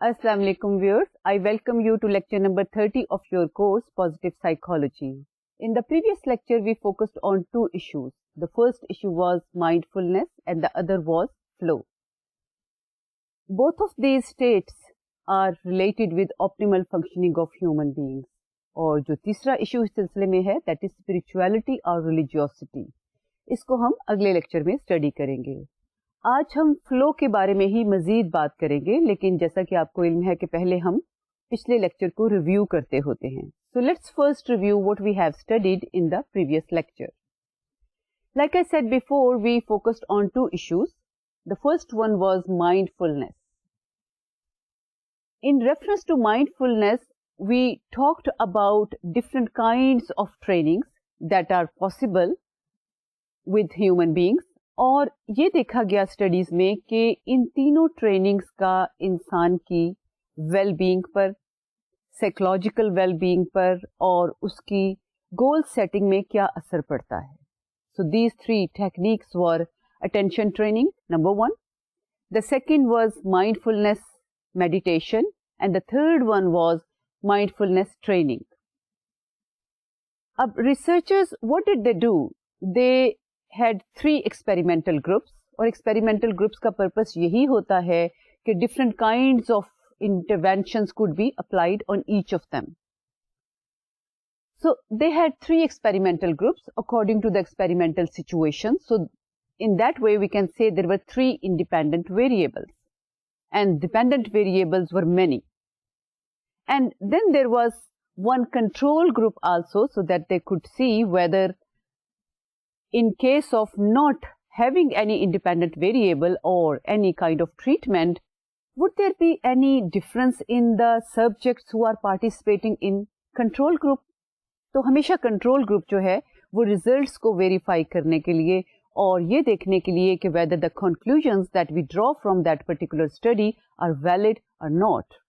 Assalamu alaikum viewers. I welcome you to lecture number 30 of your course Positive Psychology. In the previous lecture we focused on two issues. The first issue was mindfulness and the other was flow. Both of these states are related with optimal functioning of human beings. اور جو تیسرا issue اس سلسلے میں ہے that is spirituality اور religiosity. اس کو ہم اگلے لیکچر میں اسٹڈی کریں گے. آج ہم فلو کے بارے میں ہی مزید بات کریں گے، لیکن جیسا کہ آپ کو علم ہے کہ پہلے ہم پچھلے لیکچر کو ریویو کرتے ہوتے ہیں. So let's first review what we have studied in the previous lecture. Like I said before, we focused on two issues. The first one was mindfulness. In reference to mindfulness, we talked about different kinds of trainings that are possible with human beings. اور یہ دیکھا گیا studies میں کہ ان تینوں trainings کا انسان کی ویل بینگ پر، سائیکولوجیکل ویل بینگ پر اور اس کی گول سیٹنگ میں کیا اثر پڑتا ہے. So these three techniques were attention training number 1, the second was mindfulness meditation and the third one was mindfulness training. اب researchers what did they do? They had 3 experimental groups اور experimental groups کا purpose یہی ہوتا ہے کہ different kinds of interventions could be applied on each of them. So they had 3 experimental groups according to the experimental situation. So in that way we can say there were 3 independent variables and dependent variables were many. And then there was one control group also so that they could see whether in case of not having any independent variable or any kind of treatment, would there be any difference in the subjects who are participating in control group? تو ہمیشہ control group جو ہے وہ results کو verify کرنے کے لیے اور یہ دیکھنے کے لیے کہ whether the conclusions that we draw from that particular study are valid or not.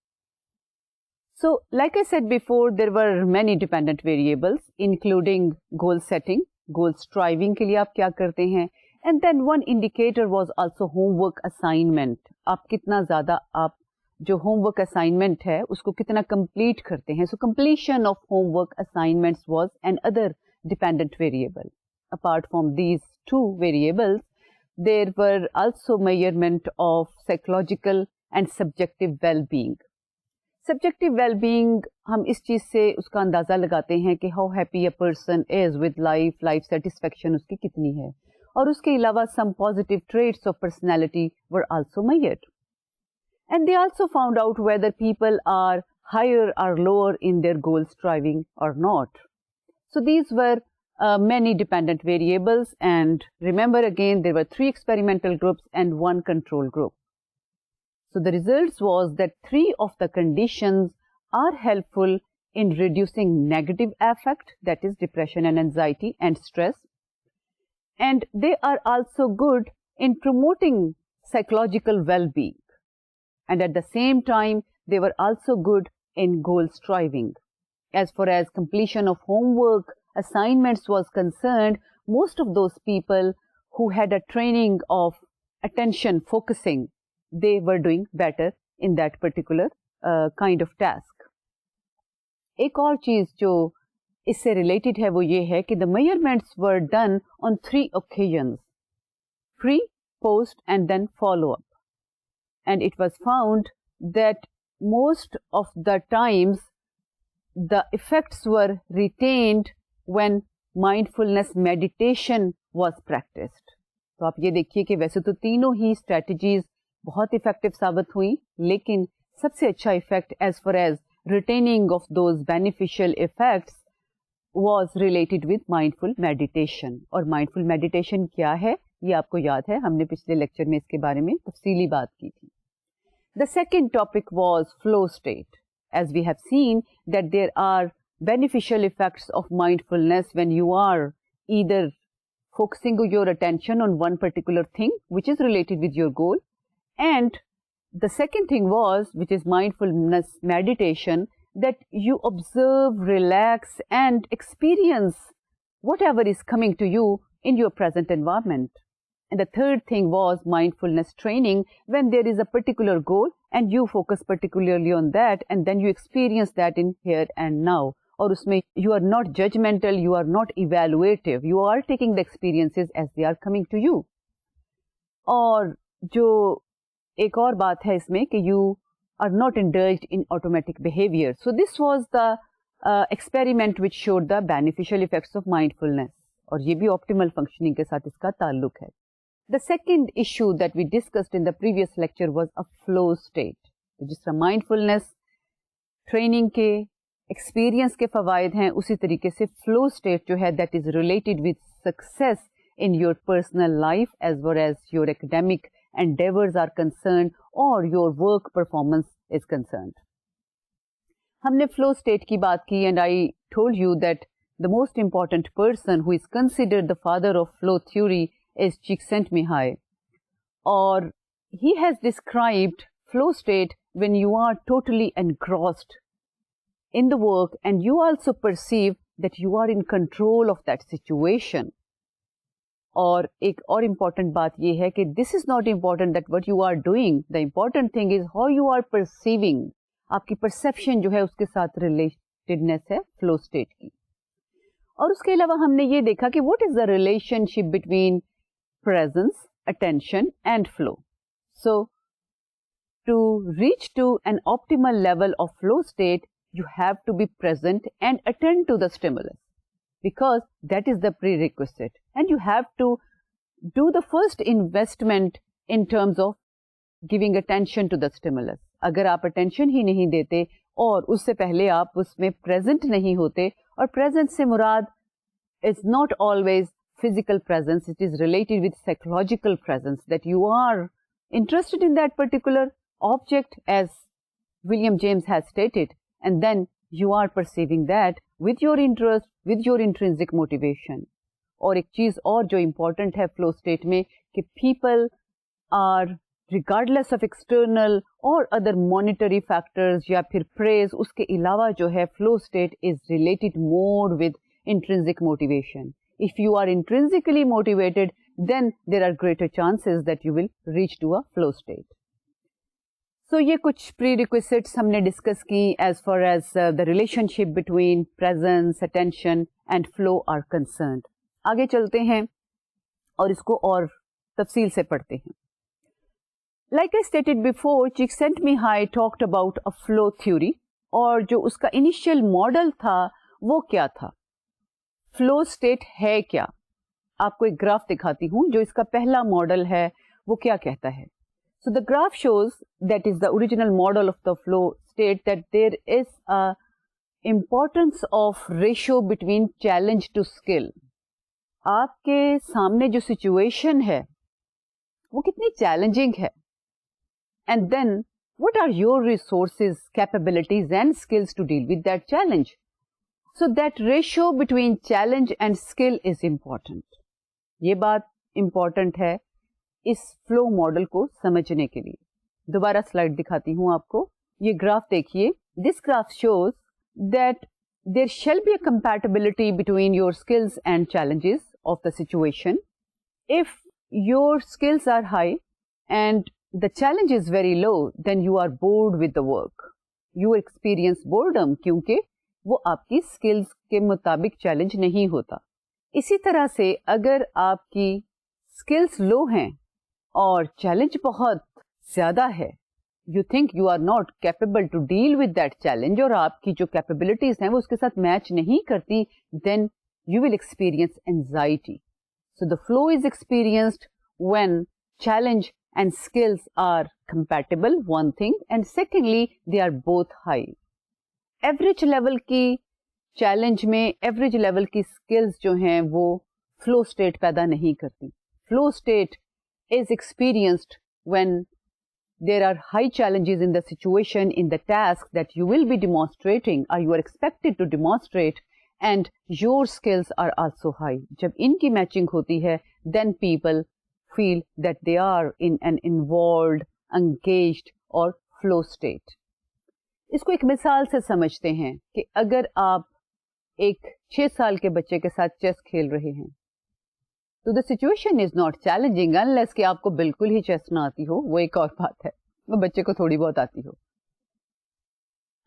So like I said before, there were many dependent variables including goal setting, goal striving کے لیے آپ کیا کرتے ہیں، and then one indicator was also homework assignment. آپ کتنا زیادہ آپ جو ہوم ورک اسائنمنٹ ہے اس کو کتنا کمپلیٹ کرتے ہیں. So completion of homework assignments was another dependent variable. Apart from these 2 variables, there were also measurement of psychological and subjective well-being. Subjective well being ہم اس چیز سے اس کا اندازہ لگاتے ہیں کہ how happy a person is with life, life satisfaction اس کی کتنی ہے، اور اس کے علاوہ some positive traits of personality were also measured. And they also found out whether people are higher or lower in their goal striving or not. So these were many dependent variables, and remember again there were 3 experimental groups and 1 control group. So the results was that 3 of the conditions are helpful in reducing negative affect, that is depression and anxiety and stress, and they are also good in promoting psychological well-being, and at the same time they were also good in goal striving. As far as completion of homework assignments was concerned, most of those people who had a training of attention focusing, they were doing better in that particular kind of task. ایک اور چیز جو اس سے related ہے وہ یہ ہے کہ the measurements were done on 3 occasions: pre, post and then follow up. And it was found that most of the times the effects were retained when mindfulness meditation was practiced. تو آپ یہ دیکھیے کہ ویسے تو تینوں ہی اسٹریٹجیز بہت effective ثابت ہوئی، لیکن سب سے اچھا effect as far as retaining of those beneficial effects was related with mindful meditation. اور مائنڈفل میڈیٹیشن کیا ہے یہ آپ کو یاد ہے، ہم نے پچھلے لیکچر میں اس کے بارے میں تفصیلی بات کی تھی. The second topic was flow state. As we have seen that there are beneficial effects of mindfulness when you are either focusing your attention on one particular thing which is related with your goal, and the second thing was, which is mindfulness meditation, that you observe, relax and experience whatever is coming to you in your present environment. And the third thing was mindfulness training when there is a particular goal and you focus particularly on that, and then you experience that in here and now. اور اس میں you are not judgmental, you are not evaluative, you are taking the experiences as they are coming to you. اور جو ایک اور بات ہے اس میں کہ you are not indulged in automatic behavior. So this was the experiment which showed the beneficial effects of mindfulness. اور یہ بھی optimal functioning کے ساتھ اس کا تعلق ہے. The second issue that we discussed in the previous lecture was a flow state. جس طرح mindfulness training کے ایکسپیرئنس کے فوائد ہیں, اسی طریقے سے فلو اسٹیٹ جو ہے that is related with success in your personal life as well as your academic endeavours are concerned or your work performance is concerned. ہم نے فلو اسٹیٹ کی بات کی and I told you that the most important person who is considered the father of flow theory is Csikszentmihalyi, اور he has described flow state when you are totally engrossed in the work and you also perceive that you are in control of that situation. اور ایک اور important بات یہ ہے کہ this is not important that what you are doing, the important thing is how you are perceiving. آپ کی perception جو ہے اس کے ساتھ relatedness ہے flow state کی. اور اس کے علاوہ ہم نے یہ دیکھا کہ what is the relationship between presence, attention and flow. So to reach to an optimal level of flow state, you have to be present and attend to the stimulus, because that is the prerequisite, and you have to do the first investment in terms of giving attention to the stimulus. اگر آپ attention ہی نہیں دیتے اور اس سے پہلے آپ اس میں present نہیں ہوتے, اور present سے مراد is not always physical presence, it is related with psychological presence, that you are interested in that particular object as William James has stated, and then you are perceiving that with your interest, with your intrinsic motivation. اور ایک چیز اور جو important ہے flow state میں کہ people are regardless of external or other monetary factors یا پھر praise, اس کے علاوہ جو ہے flow state is related more with intrinsic motivation. If you are intrinsically motivated, then there are greater chances that you will reach to a flow state. So یہ کچھ prerequisites ہم نے ڈسکس کی as far as the relationship between presence, attention and flow are concerned. آگے چلتے ہیں اور اس کو اور تفصیل سے پڑھتے ہیں. Like I stated before, Csikszentmihalyi talked about a flow theory, اور جو اس کا initial model تھا وہ کیا تھا, flow state ہے کیا. آپ کو ایک گراف دکھاتی ہوں جو اس کا پہلا ماڈل ہے وہ کیا کہتا ہے. So the graph shows, that is the original model of the flow state, that there is a importance of ratio between challenge to skill. آپ کے سامنے جو situation ہے وہ کتنی challenging ہے, and then what are your resources, capabilities and skills to deal with that challenge. So that ratio between challenge and skill is important. یہ بات important ہے اس فلو ماڈل کو سمجھنے کے لیے. دوبارہ سلائڈ دکھاتی ہوں آپ کو. یہ گراف دیکھیے. This graph shows that there shall be a compatibility between your skills and challenges of the situation. If your skills are high and the challenge is very low, then you are bored with the work. You experience boredom, کیونکہ وہ آپ کی skills کے مطابق challenge نہیں ہوتا. اسی طرح سے اگر آپ کی اسکلز لو ہیں اور چیلنج بہت زیادہ ہے, you think you are not capable to deal with that challenge, اور آپ کی جو کیپیبلٹیز ہیں وہ اس کے ساتھ میچ نہیں کرتی, then you will experience anxiety. So the flow is experienced when challenge and skills are compatible, one thing, and secondly they are both high. Average level کی چیلنج میں ایوریج لیول کی skills جو ہیں وہ flow state پیدا نہیں کرتی. فلو اسٹیٹ is experienced when there are high challenges in the situation, in the task that you will be demonstrating or you are expected to demonstrate, and your skills are also high. جب ان کی matching ہوتی ہے, then people feel that they are in an involved, engaged or flow state. اس کو ایک مثال سے سمجھتے ہیں کہ اگر آپ ایک 6 سال کے بچے کے ساتھ چیس کھیل رہے ہیں تو the situation is not challenging unless کہ آپ کو بالکل ہی چیس نہ آتی ہو, وہ ایک اور بات ہے. وہ بچے کو تھوڑی بہت آتی ہو.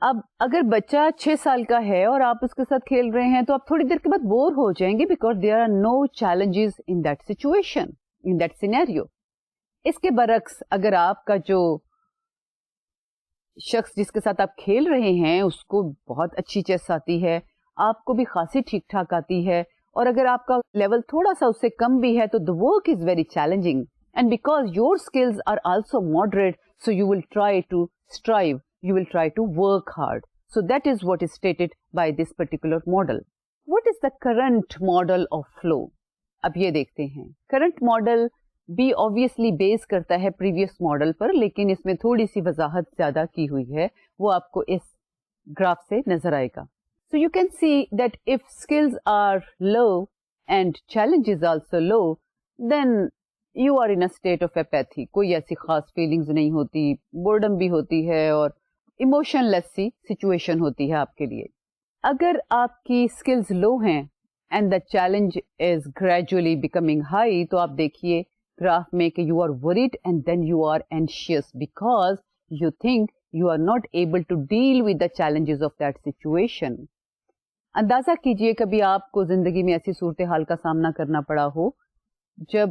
اب اگر بچہ 6 سال کا ہے اور آپ اس کے ساتھ کھیل رہے ہیں تو آپ تھوڑی دیر کے بعد بور ہو جائیں گے because there are no challenges in that situation, in that scenario. اس کے برعکس اگر آپ کا جو شخص جس کے ساتھ آپ کھیل رہے ہیں اس کو بہت اچھی چیس آتی ہے, آپ کو بھی خاصی ٹھیک ٹھاک آتی ہے, اور اگر آپ کا لیول تھوڑا سا اس سے کم بھی ہے تو the work is very challenging, and because your skills are also moderate, so you will try to strive, you will try to work hard. So that is what is stated by this particular model. What is the current model of flow? اب یہ دیکھتے ہیں. current model بھی obviously بیس کرتا ہے previous model پر, لیکن اس میں تھوڑی سی وضاحت زیادہ کی ہوئی ہے, وہ آپ کو اس گراف سے نظر آئے گا. So you can see that if skills are low and challenge is also low, then you are in a state of apathy. کوئی ایسی خاص فیلنگز نہیں ہوتی, بورڈم بھی ہوتی ہے اور ایموشن لیس سی سچویشن ہوتی ہے آپ کے لیے. اگر آپ کی اسکلز لو ہیں and the challenge is gradually becoming high, تو آپ دیکھیے گراف میں کہ you are bored and then you are anxious because you think you are not able to deal with the challenges of that situation. اندازہ کیجئے کبھی آپ کو زندگی میں ایسی صورتحال کا سامنا کرنا پڑا ہو جب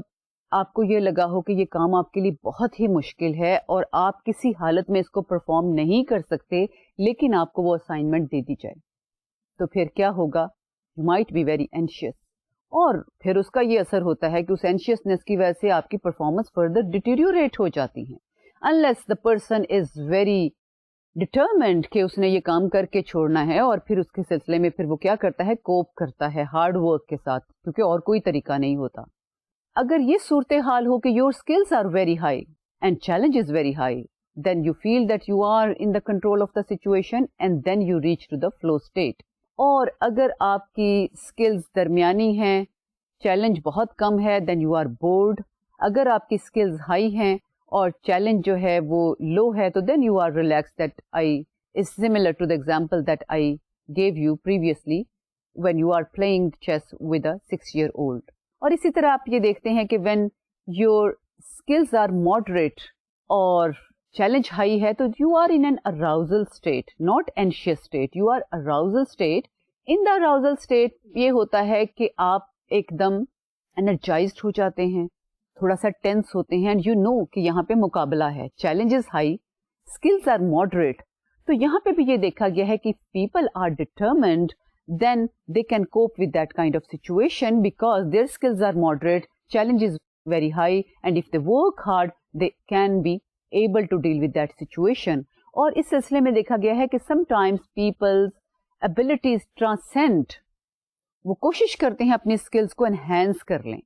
آپ کو یہ لگا ہو کہ یہ کام آپ کے لیے بہت ہی مشکل ہے اور آپ کسی حالت میں اس کو پرفارم نہیں کر سکتے, لیکن آپ کو وہ اسائنمنٹ دے دی جائے, تو پھر کیا ہوگا؟ You might be very anxious, اور پھر اس کا یہ اثر ہوتا ہے کہ اس اینشیسنس کی وجہ سے آپ کی پرفارمنس فردر ڈیٹیریوریٹ ہو جاتی ہے. unless the person is very determined کہ اس نے یہ کام کر کے چھوڑنا ہے, اور پھر اس کے سلسلے میں پھر وہ کیا کرتا ہے, کوپ کرتا ہے ہارڈ ورک کے ساتھ, کیونکہ اور کوئی طریقہ نہیں ہوتا. اگر یہ صورتحال ہو کہ your skills are very high and challenge is very high, then you feel that you are in the control of the situation and then you reach to the flow state. اور اگر آپ کی skills درمیانی ہیں, challenge بہت کم ہے, then you are bored. اگر آپ کی skills high ہیں اور چیلنج جو ہے وہ لو ہے, تو then you are relax. That I is similar to the example that I gave you previously when you are playing chess with a 6-year-old. اور اسی طرح آپ یہ دیکھتے ہیں کہ when your skills are moderate اور چیلنج ہائی ہے, تو you are in an arousal state, not anxious state, you are arousal state. In the arousal state یہ ہوتا ہے کہ آپ ایک دم انرجائزڈ ہو جاتے ہیں, تھوڑا سا ٹینس ہوتے ہیں, اینڈ یو نو کہ یہاں پہ مقابلہ ہے, challenges high, skills are moderate. تو یہاں پہ بھی یہ دیکھا گیا ہے کہ people are determined, then they can cope with that kind of situation because their skills are moderate, challenge is very high, and if they work hard they can be able to deal with that situation. اور اس سلسلے میں دیکھا گیا ہے کہ sometimes people's abilities transcend, وہ کوشش کرتے ہیں اپنی اسکلز کو انہینس کر لیں.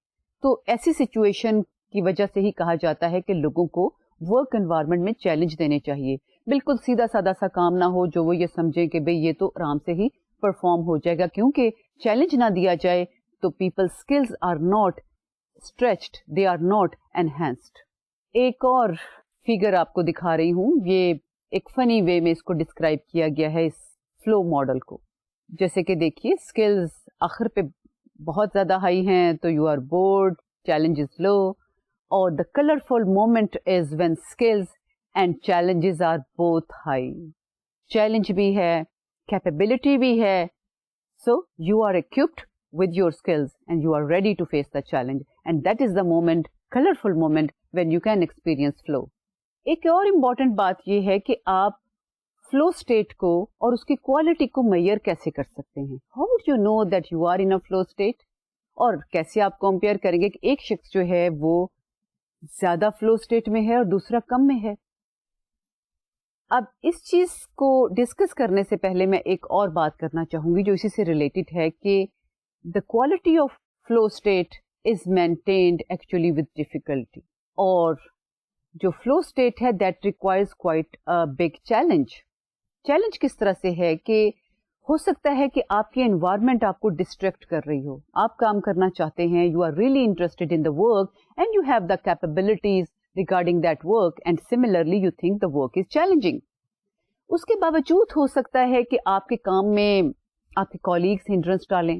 تو ایسی سچویشن کی وجہ سے ہی کہا جاتا ہے کہ لوگوں کو ورک انوائرمنٹ میں چیلنج دینے چاہیے. بالکل سیدھا سادہ سا کام نہ ہو جو وہ یہ سمجھیں کہ بھئی یہ تو آرام سے ہی پرفارم ہو جائے گا, کیونکہ چیلنج نہ دیا جائے تو people skills are not stretched, they are not enhanced. ایک اور فگر آپ کو دکھا رہی ہوں, یہ ایک فنی وے میں اس کو ڈسکرائب کیا گیا ہے اس فلو ماڈل کو. جیسے کہ دیکھیے اسکلز آخر پہ بہت زیادہ ہائی ہیں تو you are bored, challenge is low, اور the colourful moment is when skills and challenges are both high. Challenge بھی ہے, کیپیبلٹی بھی ہے, so you are equipped with your skills and you are ready to face the challenge, and that is the moment, colorful moment when you can experience flow. ایک اور important بات یہ ہے کہ آپ فلو اسٹیٹ کو اور اس کی کوالٹی کو میئر کیسے کر سکتے ہیں. How would you know that you are in a flow state, اور کیسے آپ کمپیئر کریں گے کہ ایک شخص جو ہے وہ زیادہ فلو اسٹیٹ میں ہے اور دوسرا کم میں ہے. اب اس چیز کو ڈسکس کرنے سے پہلے میں ایک اور بات کرنا چاہوں گی جو اسی سے ریلیٹڈ ہے کہ the quality of flow state is maintained actually with difficulty, اور جو flow state ہے that requires quite a big challenge. Challenge کس طرح سے ہے کہ ہو سکتا ہے کہ آپ کی انوائرمنٹ آپ کو ڈسٹریکٹ کر رہی ہو, آپ کام کرنا چاہتے ہیں, you are really interested in the work and you have the capabilities regarding that work, and similarly you think the work is challenging. اس کے باوجود ہو سکتا ہے کہ آپ کے کام میں آپ کے کولیگس ہنڈرنس ڈالیں,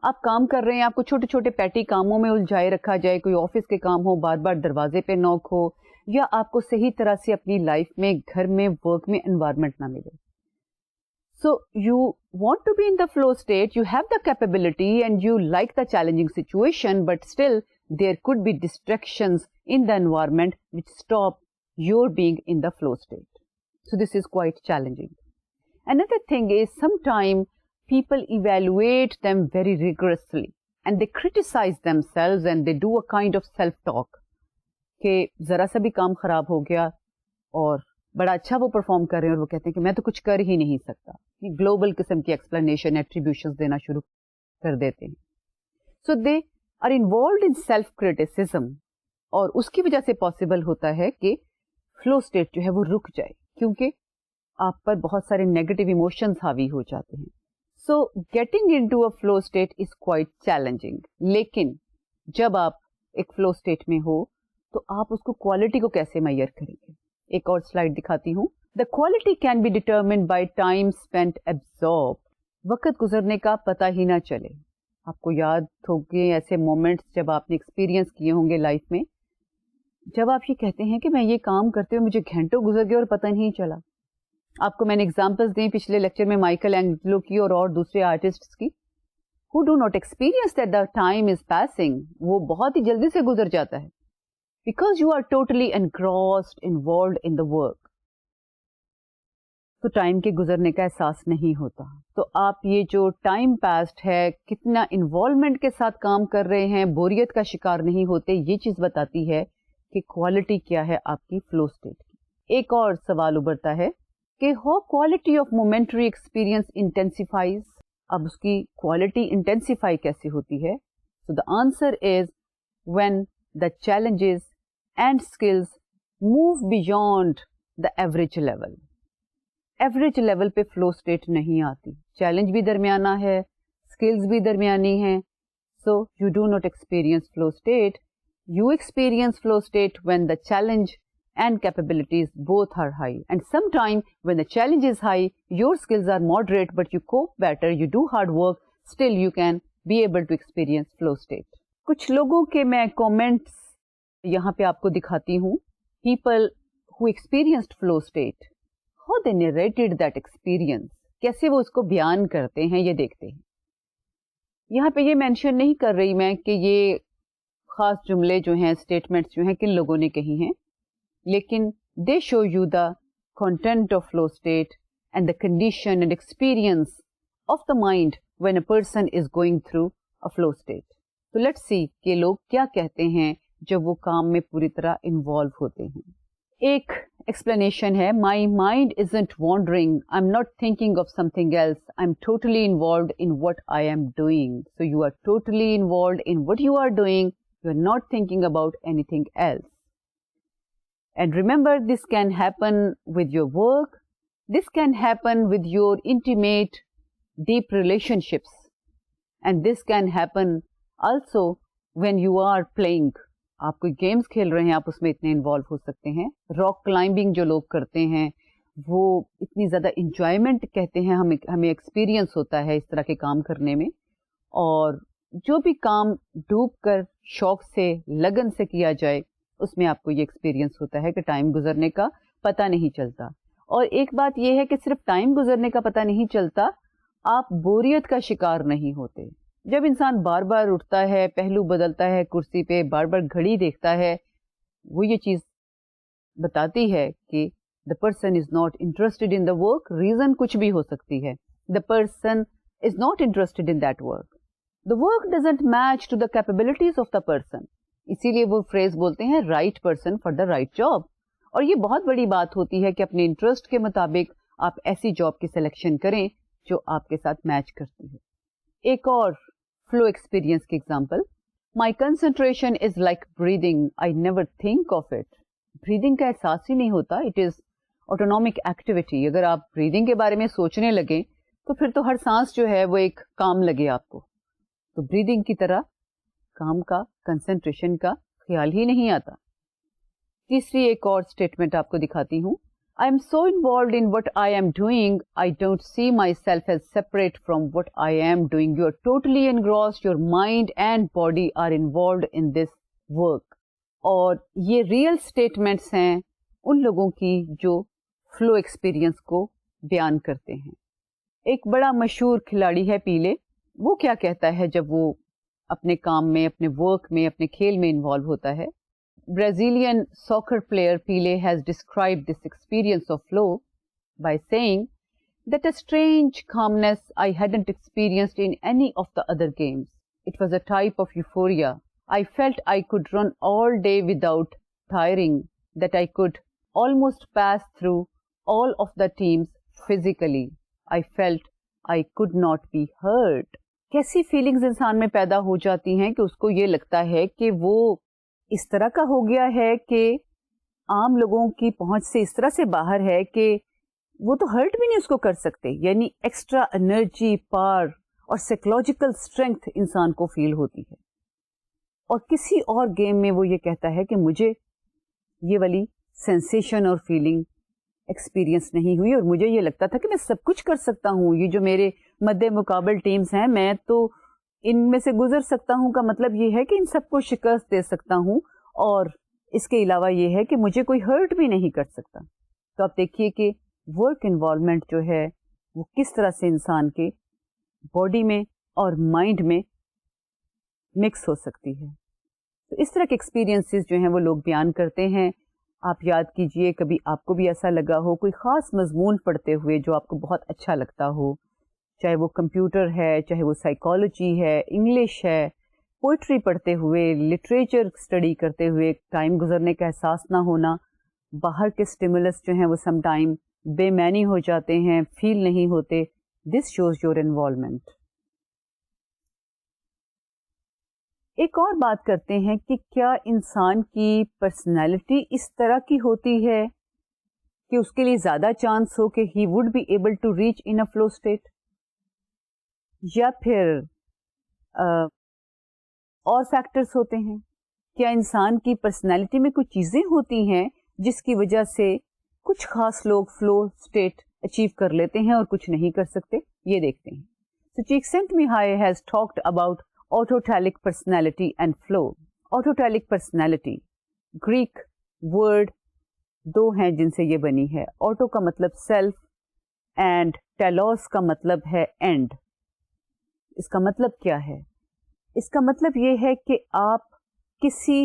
آپ کام کر رہے ہیں, آپ کو چھوٹے چھوٹے پیٹی کاموں میں الجھائے رکھا جائے, کوئی آفس کے کام ہو, بار بار دروازے پہ نوک ہو, یا آپ کو صحیح طرح سے اپنی لائف میں, گھر میں, ورک میں انوائرمنٹ نہ ملے. So you want to be in the flow state, you have the capability and you like the challenging situation, but still there could be distractions in the environment which stop your being in the flow state. So this is quite challenging. Another thing is sometimes people evaluate them very rigorously and they criticize themselves and they do a kind of self-talk کہ ذرا سا بھی کام خراب ہو گیا اور بڑا اچھا وہ پرفارم کر رہے ہیں اور وہ کہتے ہیں کہ میں تو کچھ کر ہی نہیں سکتا. یہ گلوبل قسم کی ایکسپلینیشن, ایٹریبیوشنز دینا شروع کر دیتے ہیں. So they are involved in self criticism, اور اس کی وجہ سے پاسبل ہوتا ہے کہ فلو اسٹیٹ جو ہے وہ رک جائے, کیونکہ آپ پر بہت سارے نیگیٹو ایموشنز حاوی ہو جاتے ہیں. So getting in to a flow state is quite challenging. لیکن جب آپ ایک فلو اسٹیٹ میں ہو تو آپ اس کو کوالٹی کو کیسے میئر کریں گے. ایک اور سلائڈ دکھاتی ہوں. The quality can be determined by time spent absorb. وقت گزرنے کا پتہ ہی نہ چلے. آپ کو یاد ہوگے ایسے مومنٹس جب آپ نے ایکسپیرینس کیے ہوں گے لائف میں, جب آپ یہ کہتے ہیں کہ میں یہ کام کرتے ہوئے مجھے گھنٹوں گزر گئے اور پتہ نہیں چلا. آپ کو میں نے ایگزامپلس دیں پچھلے لیکچر میں مائیکل اینجلو کی اور دوسرے آرٹسٹ کی, who do not experience that the time is passing. وہ بہت ہی جلدی سے گزر جاتا ہے because you are totally engrossed, involved in the work. تو ٹائم کے گزرنے کا احساس نہیں ہوتا. تو آپ یہ جو ٹائم پاسڈ ہے, کتنا انوالومنٹ کے ساتھ کام کر رہے ہیں, بوریت کا شکار نہیں ہوتے, یہ چیز بتاتی ہے کہ کوالٹی کیا ہے آپ کی فلو اسٹیٹ کی. ایک اور سوال ابھرتا ہے کہ how quality of momentary experience intensifies. اب اس کی کوالٹی انٹینسیفائی کیسے ہوتی ہے؟ So the answer is when the challenges and skills move beyond the average level. Average level پہ فلو اسٹیٹ نہیں آتی. چیلنج بھی درمیانہ ہے, اسکلز بھی درمیانی ہیں. So you do not experience flow state. You experience flow state when the challenge and capabilities both are high. And sometimes when the challenge is high, your skills are moderate, but you cope better, you do hard work, still you can be able to experience flow state. کچھ لوگوں کے میں comments یہاں پہ آپ کو دکھاتی ہوں. People who experienced flow state, how they narrated that experience. کیسے وہ اس کو بیان کرتے ہیں یہ دیکھتے ہیں. یہاں پہ یہ مینشن نہیں کر رہی میں کہ یہ خاص جملے جو ہیں, اسٹیٹمنٹس جو ہیں کن لوگوں نے کہی ہیں, لیکن they show you the content of flow state and the condition and experience of the mind when a person is going through a flow state. تو لیٹس سی کہ لوگ کیا کہتے ہیں جب وہ کام میں پوری طرح انوالو ہوتے ہیں. ایک ایکسپلینیشن ہے, my mind isn't wandering, I am not thinking of something else, I am totally involved in what I am doing. So you are totally involved in what you are doing. You are not thinking about anything else. And remember, this can happen with your work. This can happen with your intimate, deep relationships. And this can happen also when you are playing. آپ کوئی games کھیل رہے ہیں, آپ اس میں اتنے involve ہو سکتے ہیں. راک کلائمبنگ جو لوگ کرتے ہیں وہ اتنی زیادہ انجوائمنٹ کہتے ہیں, ہمیں ایکسپیرئنس ہوتا ہے اس طرح کے کام کرنے میں. اور جو بھی کام ڈوب کر شوق سے, لگن سے کیا جائے, اس میں آپ کو یہ ایکسپیرئنس ہوتا ہے کہ ٹائم گزرنے کا پتہ نہیں چلتا. اور ایک بات یہ ہے کہ صرف ٹائم گزرنے کا پتہ نہیں چلتا, آپ بوریت کا شکار نہیں ہوتے. جب انسان بار بار اٹھتا ہے, پہلو بدلتا ہے کرسی پہ, بار بار گھڑی دیکھتا ہے, وہ یہ چیز بتاتی ہے کہ the person is not interested in the work. Reason کچھ بھی ہو سکتی ہے. The person is not interested in that work. The work doesn't match to the capabilities of the person. اسی لیے وہ فریز بولتے ہیں right person for the right job. اور یہ بہت بڑی بات ہوتی ہے کہ اپنے انٹرسٹ کے مطابق آپ ایسی جاب کی سلیکشن کریں جو آپ کے ساتھ میچ کرتی ہے. ایک اور فلو ایکسپیرئنس کی example, my concentration is like breathing. I never think of it. Breathing کا احساس ہی نہیں ہوتا. It is autonomic activity. اگر آپ بریدنگ کے بارے میں سوچنے لگیں تو پھر تو ہر سانس جو ہے وہ ایک کام لگے آپ کو. تو بریدنگ کی طرح کام کا, کنسنٹریشن کا خیال ہی نہیں آتا. تیسری ایک اور اسٹیٹمنٹ آپ کو دکھاتی ہوں. I am so involved in what I am doing, I don't see myself as separate from what I am doing. You are totally engrossed, your mind and body are involved in this work. اور یہ real statements ہیں ان لوگوں کی جو flow experience کو بیان کرتے ہیں. ایک بڑا مشہور کھلاڑی ہے پیلے, وہ کیا کہتا ہے جب وہ اپنے کام میں, اپنے ورک میں, اپنے کھیل میں انوالو ہوتا ہے. Brazilian soccer player Pele has described this experience of flow by saying that a strange calmness I hadn't experienced in any of the other games. It was a type of euphoria. I felt I could run all day without tiring, that I could almost pass through all of the teams physically. I felt I could not be hurt. کیسی feelings انسان میں پیدا ہو جاتی ہیں کہ اس کو یہ لگتا ہے کہ وہ اس طرح کا ہو گیا ہے کہ عام لوگوں کی پہنچ سے اس طرح سے باہر ہے کہ وہ تو ہرٹ بھی نہیں اس کو کر سکتے. یعنی ایکسٹرا انرجی, پاور اور سائیکولوجیکل اسٹرینتھ انسان کو فیل ہوتی ہے. اور کسی اور گیم میں وہ یہ کہتا ہے کہ مجھے یہ والی سینسیشن اور فیلنگ ایکسپیرئنس نہیں ہوئی, اور مجھے یہ لگتا تھا کہ میں سب کچھ کر سکتا ہوں. یہ جو میرے مد مقابل ٹیمز ہیں, میں تو ان میں سے گزر سکتا ہوں, کا مطلب یہ ہے کہ ان سب کو شکست دے سکتا ہوں, اور اس کے علاوہ یہ ہے کہ مجھے کوئی ہرٹ بھی نہیں کر سکتا. تو آپ دیکھیے کہ ورک انوالومنٹ جو ہے وہ کس طرح سے انسان کے باڈی میں اور مائنڈ میں مکس ہو سکتی ہے. تو اس طرح کے ایکسپیرئنسز جو ہیں وہ لوگ بیان کرتے ہیں. آپ یاد کیجئے کبھی آپ کو بھی ایسا لگا ہو کوئی خاص مضمون پڑھتے ہوئے جو آپ کو بہت اچھا لگتا ہو, چاہے وہ کمپیوٹر ہے, چاہے وہ سائیکالوجی ہے, انگلش ہے, پوئٹری پڑھتے ہوئے, لٹریچر اسٹڈی کرتے ہوئے ٹائم گزرنے کا احساس نہ ہونا, باہر کے اسٹیمولس جو ہیں وہ سم ٹائم بے معنی ہو جاتے ہیں, فیل نہیں ہوتے. This shows your involvement. ایک اور بات کرتے ہیں کہ کیا انسان کی پرسنالٹی اس طرح کی ہوتی ہے کہ اس کے لیے زیادہ چانس ہو کہ he would be able to reach in a flow state, یا پھر اور فیکٹرز ہوتے ہیں. کیا انسان کی پرسنالٹی میں کچھ چیزیں ہوتی ہیں جس کی وجہ سے کچھ خاص لوگ فلو اسٹیٹ اچیو کر لیتے ہیں اور کچھ نہیں کر سکتے؟ یہ دیکھتے ہیں. So Csikszentmihalyi has talked about autotelic personality and flow. Autotelic personality, Greek word دو ہیں جن سے یہ بنی ہے. آٹو کا مطلب سیلف اینڈ ٹیلوس کا مطلب ہے اینڈ. اس کا مطلب کیا ہے؟ اس کا مطلب یہ ہے کہ آپ کسی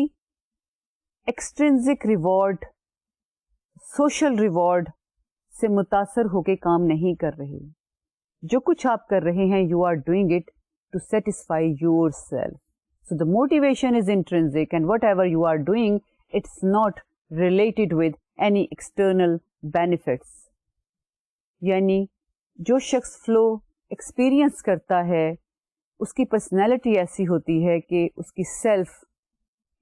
ایکسٹرینزک ریوارڈ, سوشل ریوارڈ سے متاثر ہو کے کام نہیں کر رہے. جو کچھ آپ کر رہے ہیں, you are doing it to satisfy yourself. So the motivation is intrinsic and whatever you are doing it's not related with any external benefits. یعنی جو شخص فلو ایکسپیرئنس کرتا ہے اس کی پرسنالٹی ایسی ہوتی ہے کہ اس کی self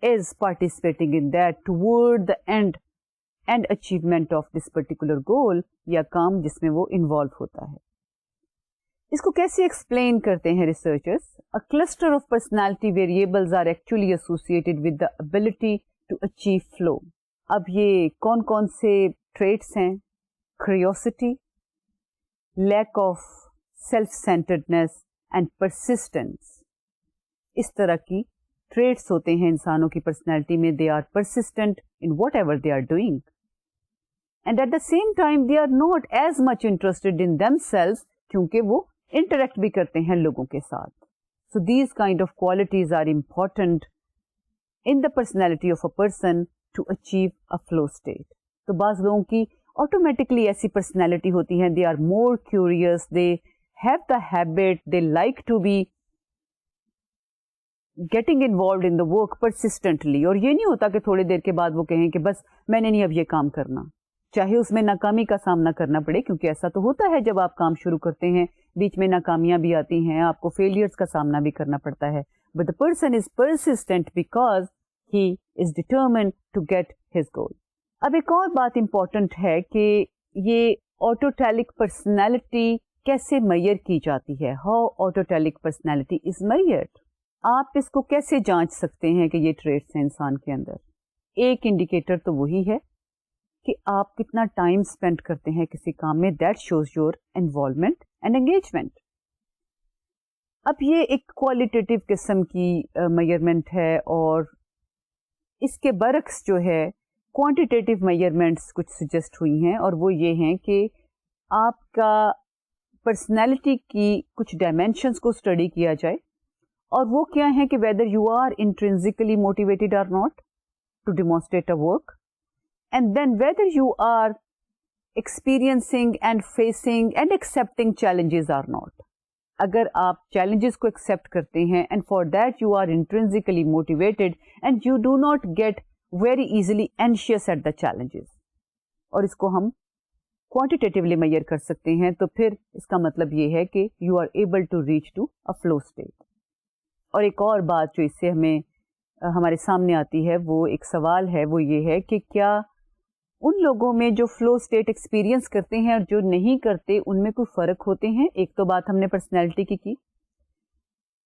is participating in that toward the and and achievement of this particular goal یا کام جس میں وہ انوالو ہوتا ہے. اس کو کیسے ایکسپلین کرتے ہیں researchers? A cluster of personality variables are actually associated with the ability to achieve flow. اب یہ کون کون سے ٹریٹس ہیں؟ curiosity, lack of self-centeredness and persistence. اس طرح کی ٹریٹس ہوتے ہیں انسانوں کی پرسنالٹی میں. They are persistent in whatever they are doing. And at the same time they are not as much interested in themselves کیونکہ وہ انٹریکٹ بھی کرتے ہیں لوگوں کے ساتھ. So these kind of qualities are important in the personality of a person to achieve a flow state. تو بعض لوگوں کی automatically ایسی personality ہوتی ہیں. They are more curious, they have the habit, they like to be getting involved in the work persistently. اور یہ نہیں ہوتا کہ تھوڑی دیر کے بعد وہ کہیں کہ بس میں نے نہیں اب یہ کام کرنا, چاہے اس میں ناکامی کا سامنا کرنا پڑے, کیونکہ ایسا تو ہوتا ہے جب آپ کام شروع کرتے ہیں بیچ میں ناکامیاں بھی آتی ہیں, آپ کو فیلئرز کا سامنا بھی کرنا پڑتا ہے. But the person is persistent because he is determined to get his goal. اب ایک اور بات امپورٹنٹ ہے کہ یہ آٹوٹیلک پرسنالٹی کیسے میئر کی جاتی ہے. How autotelic personality is میئرڈ. آپ اس کو کیسے جانچ سکتے ہیں کہ یہ ٹریٹس ہیں انسان کے اندر؟ ایک انڈیکیٹر تو وہی ہے کہ آپ کتنا ٹائم اسپینڈ کرتے ہیں کسی کام میں. That shows your involvement and engagement. اب یہ ایک کوالٹیٹیو قسم کی میئرمنٹ ہے, اور اس کے برعکس جو ہے کوانٹیٹیو میئرمنٹس کچھ سجیسٹ ہوئی ہیں, اور وہ یہ ہیں کہ آپ کا پرسنالٹی کی کچھ ڈائمینشنس کو اسٹڈی کیا جائے, اور وہ کیا ہیں کہ whether you are intrinsically motivated or not to demonstrate a work, and then whether you are experiencing and facing and accepting challenges or not. اگر آپ چیلنجز کو ایکسپٹ کرتے ہیں and for that you are intrinsically motivated and you do not get very easily anxious at the challenges, اور اس کو ہم quantitatively mayor کر سکتے ہیں, تو پھر اس کا مطلب یہ ہے کہ you are able to reach to a flow state. اور ایک اور بات جو اس سے ہمارے سامنے آتی ہے, وہ ایک سوال ہے, وہ یہ ہے کہ کیا ان لوگوں میں جو فلو اسٹیٹ ایکسپیرئنس کرتے ہیں اور جو نہیں کرتے ان میں کوئی فرق ہوتے ہیں. ایک تو بات ہم نے پرسنالٹی کی,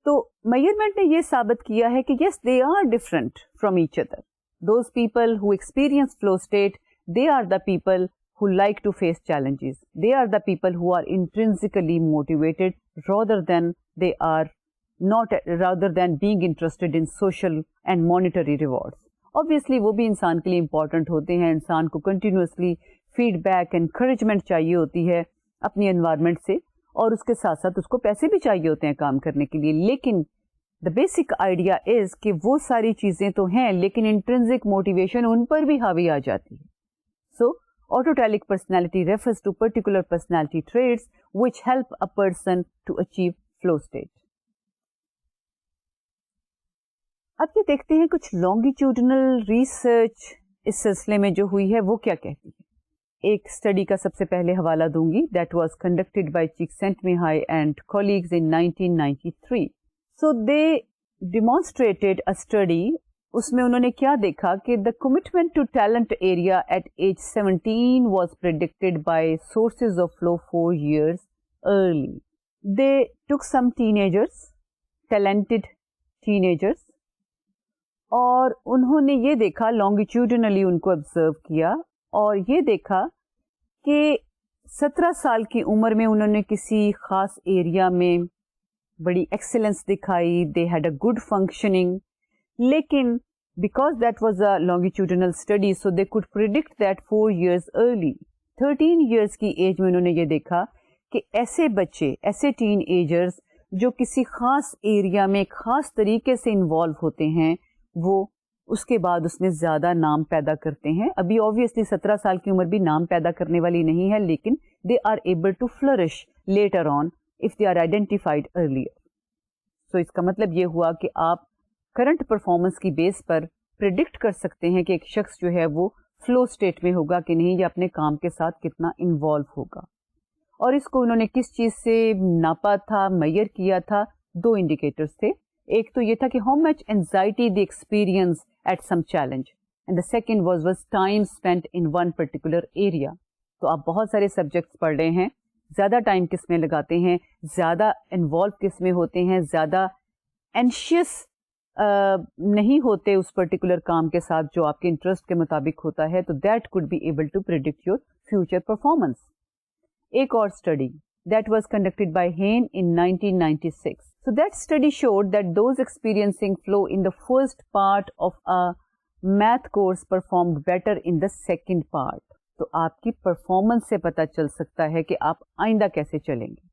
تو میئرمنٹ نے یہ ثابت کیا ہے کہ yes they are different from each other. Those people who experience flow state, they are the people who like to face challenges. They are the people who are intrinsically motivated rather than being interested in social and monetary rewards. Obviously وہ بھی انسان کے لیے important ہوتے ہیں, انسان کو continuously feed back encouragement چاہیے ہوتی ہے اپنی انوائرمنٹ سے, اور اس کے ساتھ ساتھ اس کو پیسے بھی چاہیے ہوتے ہیں کام کرنے کے لیے. لیکن دا بیسک آئیڈیا از کہ وہ ساری چیزیں تو ہیں لیکن انٹرنسک موٹیویشن ان پر بھی حاوی آ جاتی ہے. سو autotelic personality refers to particular personality traits which help a person to achieve flow state. اب یہ دیکھتے ہیں کچھ longitudinal research اس سلسلے میں جو ہوئی ہے وہ کیا کہتی ہے. ایک اسٹڈی کا سب سے پہلے حوالہ دوں گی, that was conducted by Csikszentmihalyi and colleagues in 1993. So they demonstrated a study. اس میں انہوں نے کیا دیکھا کہ the commitment to talent area at age 17 was predicted by sources of flow 4 years early. They took some teenagers, talented teenagers, اور انہوں نے یہ دیکھا longitudinally ان کو آبزرو کیا, اور یہ دیکھا کہ 17 سال کی عمر میں انہوں نے کسی خاص ایریا میں بڑی ایکسلنس دکھائی, they had a good functioning. لیکن because that was a longitudinal study, so they could predict that 4 years early. 13 years کی ایج میں انہوں نے یہ دیکھا کہ ایسے بچے, ایسے ٹین ایجرز جو کسی خاص ایریا میں خاص طریقے سے انوالو ہوتے ہیں, وہ اس کے بعد اس میں زیادہ نام پیدا کرتے ہیں. ابھی obviously 17 سال کی عمر بھی نام پیدا کرنے والی نہیں ہے, لیکن they are able to flourish later on if they are identified earlier. So اس کا مطلب یہ ہوا کہ آپ کرنٹ پرفارمنس کی بیس پر پریڈکٹ کر سکتے ہیں کہ ایک شخص جو ہے وہ فلو اسٹیٹ میں ہوگا کہ نہیں, یا اپنے کام کے ساتھ کتنا انوالو ہوگا. اور اس کو انہوں نے کس چیز سے ناپا تھا, میئر کیا تھا؟ 2 انڈیکیٹرز تھے. ایک تو یہ تھا کہ how much anxiety they experience at some challenge, and the second was time spent in one particular area. تو آپ بہت سارے سبجیکٹس پڑھ رہے ہیں, زیادہ ٹائم کس میں لگاتے ہیں, زیادہ انوالو کس میں ہوتے ہیں, زیادہ اینشیس نہیں ہوتے اس پرٹیکولر کام کے ساتھ جو آپ کے انٹرسٹ کے مطابق ہوتا ہے, تو that could be able to predict your future performance. ایک اور study that was conducted by Hain in 1996. So that study showed that those experiencing flow in the first part of a math course performed better in the second part. تو آپ کی performance سے پتہ چل سکتا ہے کہ آپ آئندہ کیسے چلیں گے.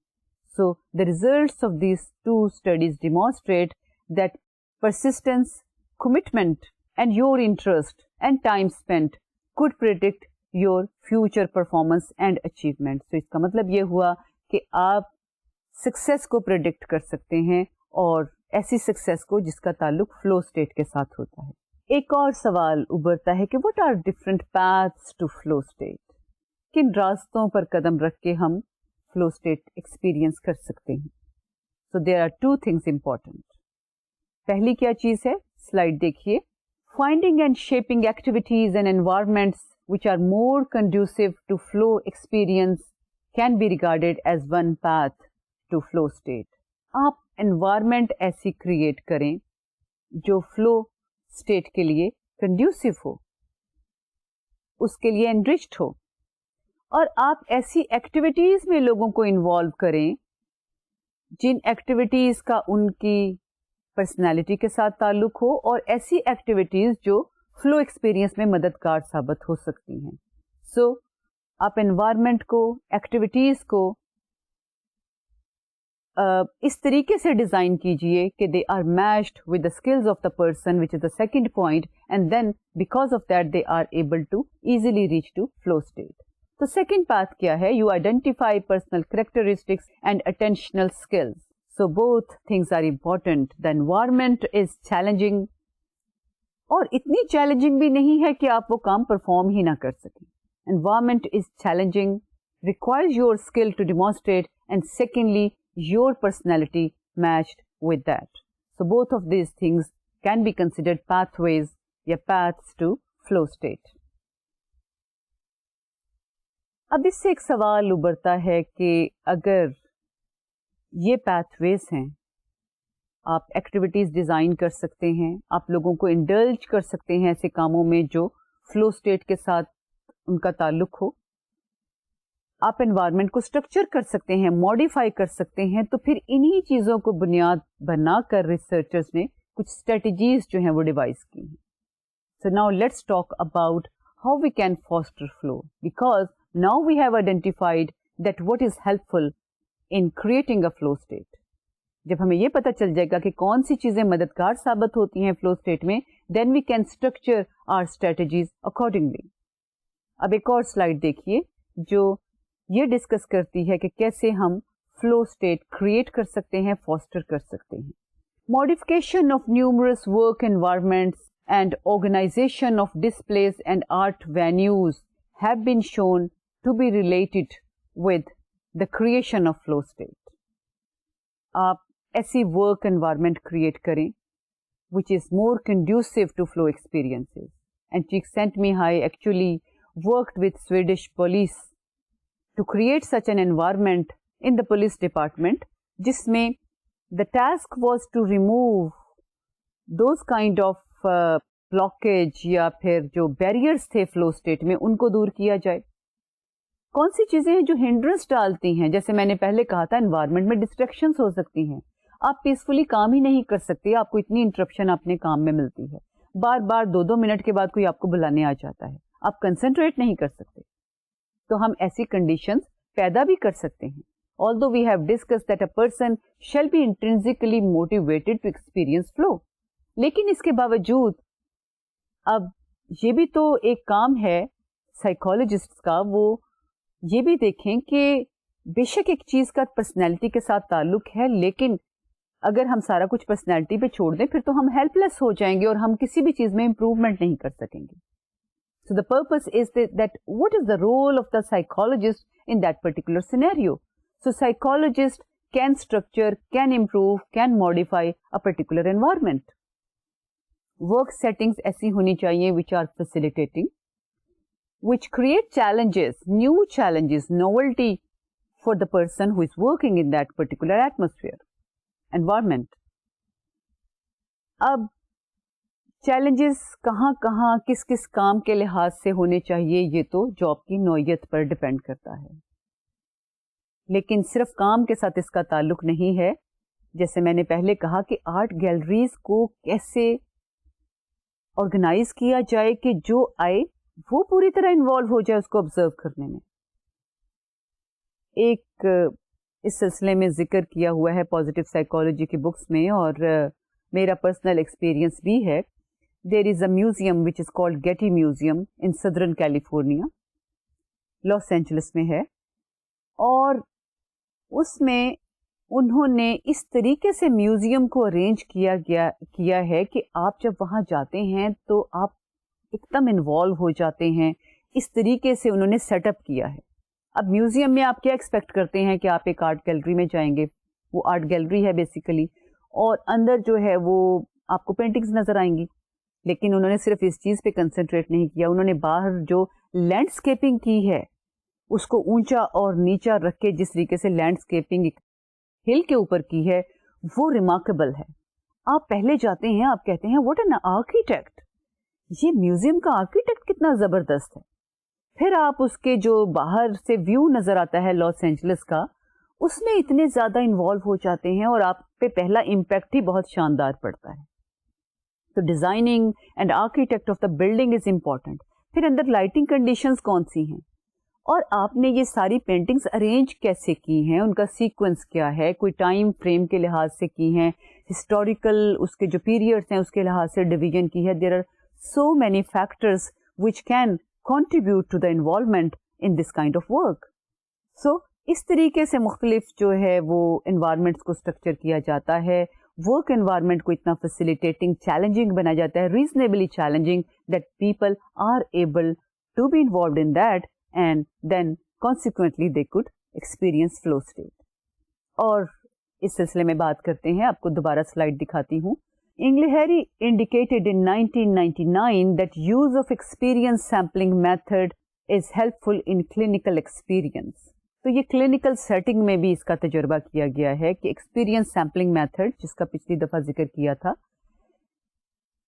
So the results of these 2 studies demonstrate that persistence, commitment, and your interest and time spent could predict your future performance and achievement. So اس کا مطلب یہ ہوا کہ آپ سکسیس کو پریڈکٹ کر سکتے ہیں, اور ایسی سکسیس کو جس کا تعلق فلو اسٹیٹ کے ساتھ ہوتا ہے. ایک اور سوال ابھرتا ہے کہ what are different paths to flow state? کن راستوں پر قدم رکھ کے ہم فلو اسٹیٹ ایکسپیرئنس کر سکتے ہیں. So there are 2 things important. پہلی کیا چیز ہے, سلائڈ دیکھیے. Finding and shaping activities and environments which are more conducive to flow experience can be regarded as one path to flow state. آپ environment ایسی کریٹ کریں جو فلو اسٹیٹ کے لیے کنڈیوسو ہو. اس کے لیے انریچڈ ہو, اور آپ ایسی ایکٹیویٹیز میں لوگوں کو انوالو کریں جن ایکٹیویٹیز کا ان کی پرسنالٹی کے ساتھ تعلق ہو, اور ایسی ایکٹیویٹیز جو فلو ایکسپیرئنس میں مددگار ثابت ہو سکتی ہیں. سو آپ انوائرمنٹ کو, ایکٹیویٹیز کو اس طریقے سے ڈیزائن کیجئے کہ they are matched with the skills of the person, which is the second point, and then because of that they are able to easily reach to flow state. تو second path کیا ہے؟ You identify personal characteristics and attentional skills. So both things are important. The environment is challenging, اور اتنی challenging بھی نہیں ہے کہ آپ وہ کام پرفارم ہی نہ کر سکیں. Environment is challenging, requires your skill to demonstrate, and secondly your personality matched with that. So both of these things can be considered pathways یا paths to flow state. اب اس سے ایک سوال ابھرتا ہے کہ اگر یہ pathways ہیں, آپ ایکٹیویٹیز ڈیزائن کر سکتے ہیں, آپ لوگوں کو انڈلج کر سکتے ہیں ایسے کاموں میں جو فلو اسٹیٹ کے ساتھ ان کا تعلق ہو, آپ انوائرمنٹ کو اسٹرکچر کر سکتے ہیں, ماڈیفائی کر سکتے ہیں, تو پھر انہی چیزوں کو بنیاد بنا کر ریسرچرز نے کچھ اسٹریٹجیز جو ہیں وہ ڈیوائز کی ہیں. So now let's talk about how we can foster flow, because now we have identified that what is helpful in creating a flow state. جب ہمیں یہ پتا چل جائے گا کہ کون سی چیزیں مددگار ثابت ہوتی ہیں فلو اسٹیٹ میں, then we can structure our strategies accordingly. اب ایک اور سلائڈ دیکھیے جو یہ ڈسکس کرتی ہے کہ کیسے ہم فلو اسٹیٹ کریٹ کر سکتے ہیں, فاسٹر کر سکتے ہیں. Modification of numerous work environments and organisation of displays and art venues have been shown to be related with the creation of flow state. آپ ایسی ورک انوائرمنٹ کریٹ کریں which is more conducive to flow experiences. And Csikszentmihalyi actually worked with Swedish police to create such an environment in the police department, jisme the task was to remove those kind of blockage یا پھر جو barriers تھے flow state میں, ان کو دور کیا جائے. کون سی چیزیں ہیں جو ہنڈرنس ڈالتی ہیں؟ جیسے میں نے پہلے کہا تھا, انوائرمنٹ میں ڈسٹریکشنز ہو سکتی ہیں, آپ پیسفلی کام ہی نہیں کر سکتے, آپ کو اتنی انٹرپشن اپنے کام میں ملتی ہے, بار بار 2 منٹ کے بعد کوئی آپ کو بلانے آ جاتا ہے, آپ کنسنٹریٹ نہیں کر سکتے. تو ہم ایسی کنڈیشنز پیدا بھی کر سکتے ہیں. Although we have discussed that a person shall be intrinsically motivated to experience flow, لیکن اس کے باوجود اب یہ بھی تو ایک کام ہے سائیکالوجسٹ کا, وہ یہ بھی دیکھیں کہ بے شک ایک چیز کا پرسنالٹی کے ساتھ تعلق ہے, لیکن اگر ہم سارا کچھ پرسنالٹی پہ چھوڑ دیں پھر تو ہم ہیلپ لیس ہو جائیں گے اور ہم کسی بھی چیز میں امپروومنٹ نہیں کر سکیں گے. So the purpose is that what is the role of the psychologist in that particular scenario? So psychologist can structure, can improve, can modify a particular environment. Work settings ایسی ہونی چاہیے which are facilitating, which create challenges, new challenges, novelty for the person who is working in that particular atmosphere, environment. اب challenges کہاں کہاں کس کس کام کے لحاظ سے ہونے چاہیے, یہ تو جاب کی نوعیت پر ڈپینڈ کرتا ہے, لیکن صرف کام کے ساتھ اس کا تعلق نہیں ہے. جیسے میں نے پہلے کہا کہ آرٹ گیلریز کو کیسے آرگنائز کیا جائے کہ جو آئے وہ پوری طرح انوالو ہو جائے اس کو آبزرو کرنے میں. ایک اس سلسلے میں ذکر کیا ہوا ہے پازیٹیو سائیکالوجی کی بکس میں, اور میرا پرسنل ایکسپیرئنس بھی ہے. There is a museum which is called Getty Museum in southern California, Los Angeles میں ہے, اور اس میں انہوں نے اس طریقے سے میوزیم کو ارینج کیا ہے کہ آپ جب وہاں جاتے ہیں تو آپ ایک دم انوالو ہو جاتے ہیں. اس طریقے سے انہوں نے سیٹ اپ کیا ہے. اب میوزیم میں آپ کیا ایکسپیکٹ کرتے ہیں کہ آپ ایک آرٹ گیلری میں جائیں گے, وہ آرٹ گیلری ہے بیسیکلی, اور اندر جو ہے وہ آپ کو پینٹنگز نظر آئیں گی, لیکن انہوں نے صرف اس چیز پہ کنسنٹریٹ نہیں کیا. انہوں نے باہر جو لینڈسکیپنگ کی ہے اس کو اونچا اور نیچا رکھ کے جس طریقے سے لینڈسکیپنگ ہل کے اوپر کی ہے وہ ریمارکیبل ہے. آپ پہلے جاتے ہیں, آپ کہتے ہیں واٹ این آرکیٹیکٹ, یہ میوزیم کا آرکیٹیکٹ کتنا زبردست ہے. پھر آپ اس کے جو باہر سے ویو نظر آتا ہے لاس اینجلس کا, اس میں اتنے زیادہ انوالو ہو جاتے ہیں اور آپ پہ پہلا امپیکٹ ہی بہت شاندار پڑتا ہے. تو designing and architect of the building is important. پھر اندر لائٹنگ کنڈیشنز کون سی ہیں, اور آپ نے یہ ساری پینٹنگز ارینج کیسے کی ہیں, ان کا سیکوینس کیا ہے, کوئی ٹائم فریم کے لحاظ سے کی ہیں, ہسٹوریکل اس کے جو پیریڈس ہیں اس کے لحاظ سے ڈویژن کی ہے. There are so many factors which can contribute to the involvement in this kind of work. So, اس طریقے سے مختلف جو ہے وہ انوائرمنٹس کو اسٹرکچر کیا جاتا ہے, ورک انوائرمنٹ کو اتنا فیسیلیٹیٹنگ, چیلنجنگ بنا جاتا ہے, reasonably challenging, that people are able to be involved in that and then consequently they could experience flow state. اور اس سلسلے میں بات کرتے ہیں, آپ کو دوبارہ سلائڈ دکھاتی ہوں. Ingleheri indicated in 1999 that use of experience sampling method is helpful in clinical experience. تو یہ کلینکل سیٹنگ میں بھی اس کا تجربہ کیا گیا ہے کہ ایکسپیرئنس سیمپلنگ میتھڈ, جس کا پچھلی دفعہ ذکر کیا تھا,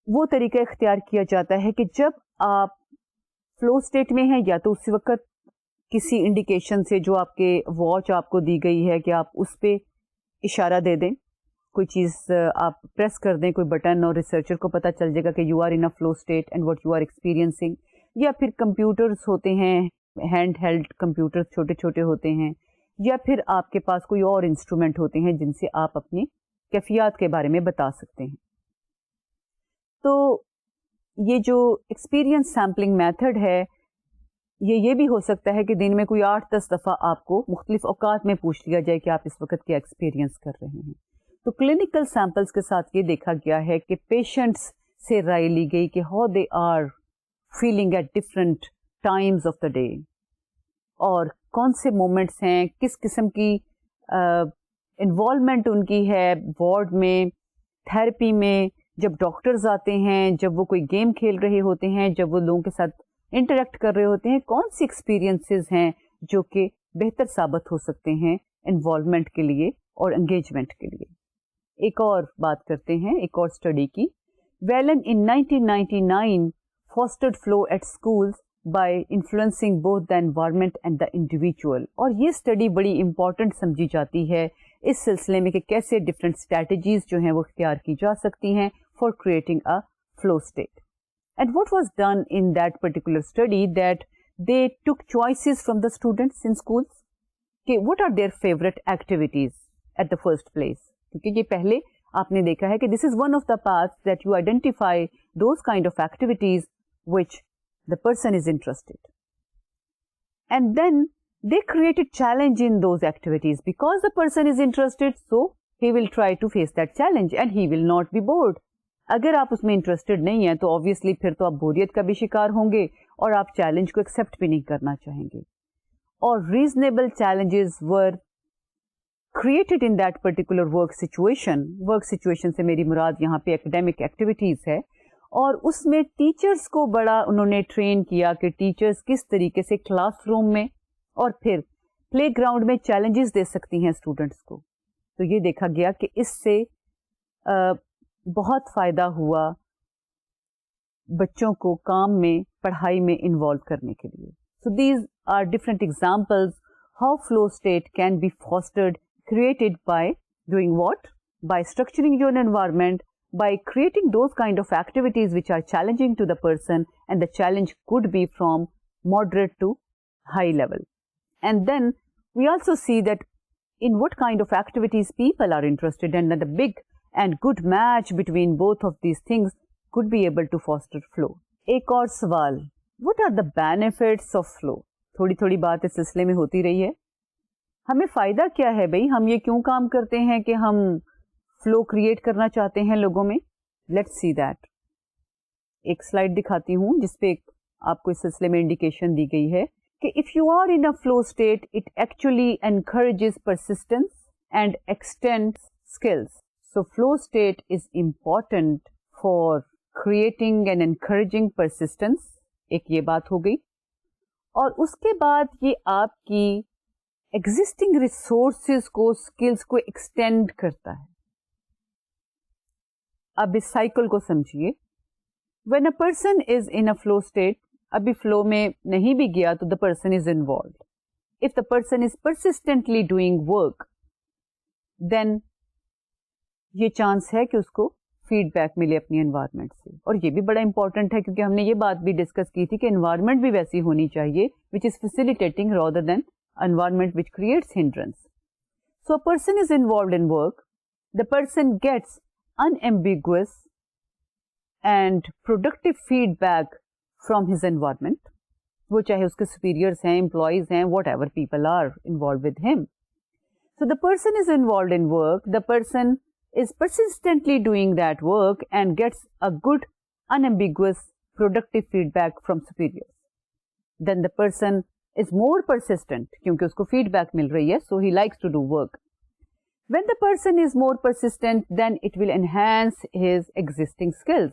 وہ طریقہ اختیار کیا جاتا ہے کہ جب آپ فلو اسٹیٹ میں ہیں, یا تو اس وقت کسی انڈیکیشن سے جو آپ کے واچ آپ کو دی گئی ہے کہ آپ اس پہ اشارہ دے دیں, کوئی چیز آپ پریس کر دیں, کوئی بٹن, اور ریسرچر کو پتا چل جائے گا کہ you are in flow state and what you are experiencing. یا پھر کمپیوٹرز ہوتے ہیں, ہینڈ ہیلڈ کمپیوٹر چھوٹے چھوٹے ہوتے ہیں, یا پھر آپ کے پاس کوئی اور انسٹرومنٹ ہوتے ہیں جن سے آپ اپنی کیفیات کے بارے میں بتا سکتے ہیں. تو یہ جو ایکسپیرئنس سیمپلنگ میتھڈ ہے, یہ بھی ہو سکتا ہے کہ دن میں کوئی 8-10 دفعہ آپ کو مختلف اوقات میں پوچھ لیا جائے کہ آپ اس وقت کیا ایکسپیرئنس کر رہے ہیں. تو کلینکل سیمپلس کے ساتھ یہ دیکھا گیا ہے کہ پیشنٹس سے رائے لی گئی کہ how they are feeling at different times of the day, اور کون سے مومنٹس ہیں, کس قسم کی انوالومنٹ ان کی ہے وارڈ میں, تھراپی میں, جب ڈاکٹرز آتے ہیں, جب وہ کوئی گیم کھیل رہے ہوتے ہیں, جب وہ لوگوں کے ساتھ انٹریکٹ کر رہے ہوتے ہیں, کون سی ایکسپیرئنسز ہیں جو کہ بہتر ثابت ہو سکتے ہیں انوالومنٹ کے لیے اور انگیجمنٹ کے لیے. ایک اور بات کرتے ہیں, ایک اور اسٹڈی کی. Villain in 1999 fostered flow at schools by influencing both the environment and the individual. اور یہ اسٹڈی بڑی امپورٹنٹ سمجھی جاتی ہے اس سلسلے میں کہ کیسے ڈفرینٹ اسٹریٹجیز جو ہیں وہ اختیار کی جا سکتی ہیں for creating a flow state. And what was done in that particular study, that they took choices from the students in schools کہ what are their favourite activities at the first place. کیونکہ یہ پہلے آپ نے دیکھا ہے کہ this is one of the path that you identify those kind of activities which the person is interested. And then they create a challenge in those activities because the person is interested, so he will try to face that challenge and he will not be bored. اگر آپ اس میں interested نہیں ہیں تو obviously پھر تو آپ بوریت کا بھی شکار ہوں گے اور آپ چیلنج کو ایکسپٹ بھی نہیں کرنا چاہیں گے. اور reasonable challenges were created in that particular work situation. Work situation سے میری مراد یہاں پہ academic activities ہے, اور اس میں ٹیچرز کو بڑا انہوں نے ٹرین کیا کہ ٹیچرز کس طریقے سے کلاس روم میں اور پھر پلے گراؤنڈ میں چیلنجز دے سکتی ہیں اسٹوڈنٹس کو. تو یہ دیکھا گیا کہ اس سے بہت فائدہ ہوا بچوں کو کام میں, پڑھائی میں انوالو کرنے کے لیے. So these are different examples how flow state can be fostered, created by doing what, by structuring your environment, by creating those kind of activities which are challenging to the person, and the challenge could be from moderate to high level. And then we also see that in what kind of activities people are interested in, and the big and good match between both of these things could be able to foster flow. ایک اور سوال, what are the benefits of flow? تھوڑی تھوڑی بات اس سلسلے میں ہوتی رہی ہے. ہمیں فائدہ کیا ہے بھائی, ہم یہ کیوں کام کرتے ہیں کہ ہم فلو کریٹ کرنا چاہتے ہیں لوگوں میں. Let's see that. ایک سلائڈ دکھاتی ہوں جس پہ آپ کو اس سلسلے میں انڈیکیشن دی گئی ہے کہ if you are in flow state it actually encourages persistence and extend skills. So flow state is important for creating and encouraging persistence. ایک یہ بات ہو گئی. اور اس کے بعد یہ آپ کی ایگزسٹنگ ریسورسز کو, اسکلس کو ایکسٹینڈ کرتا ہے. اب اس سائیکل کو سمجھیے. When a person is in a flow state, ابھی فلو میں نہیں بھی گیا تو the person is involved. If the person is persistently doing work, then یہ چانس ہے کہ اس کو فیڈ بیک ملے اپنی انوائرمنٹ سے. اور یہ بھی بڑا امپورٹنٹ ہے کیونکہ ہم نے یہ بات بھی ڈسکس کی تھی کہ انوائرمنٹ بھی ویسی ہونی چاہیے which is facilitating rather than environment which creates hindrance. So a person is involved in work, the person gets unambiguous and productive feedback from his environment, وہ چاہے اس کے superiors ہیں, employees ہیں, whatever people are involved with him. So the person is involved in work, the person is persistently doing that work and gets a good, unambiguous, productive feedback from superiors. Then the person is more persistent کیونکہ اس کو feedback مل رہی ہے, so he likes to do work. When the person is more persistent, then it will enhance his existing skills.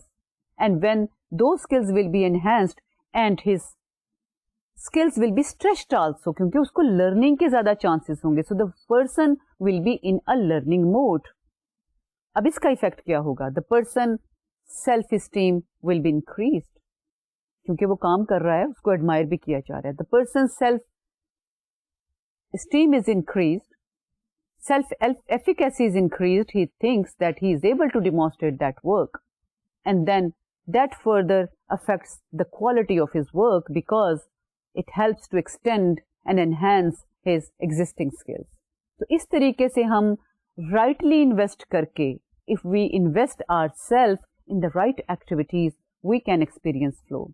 And when those skills will be enhanced and his skills will be stretched also, کیونکہ اس کو learning کے زیادہ chances ہوں گے. So the person will be in a learning mode. اب اس کا effect کیا ہوگا؟ The person self-esteem will be increased. کیونکہ وہ کام کر رہا ہے, اس کو admire بھی کیا جا رہا ہے. The person's self-esteem is increased. Self-efficacy is increased. He thinks that he is able to demonstrate that work. And then that further affects the quality of his work because it helps to extend and enhance his existing skills. تو اس طریقے سے ہم rightly invest کر کے, if we invest ourselves in the right activities, we can experience flow.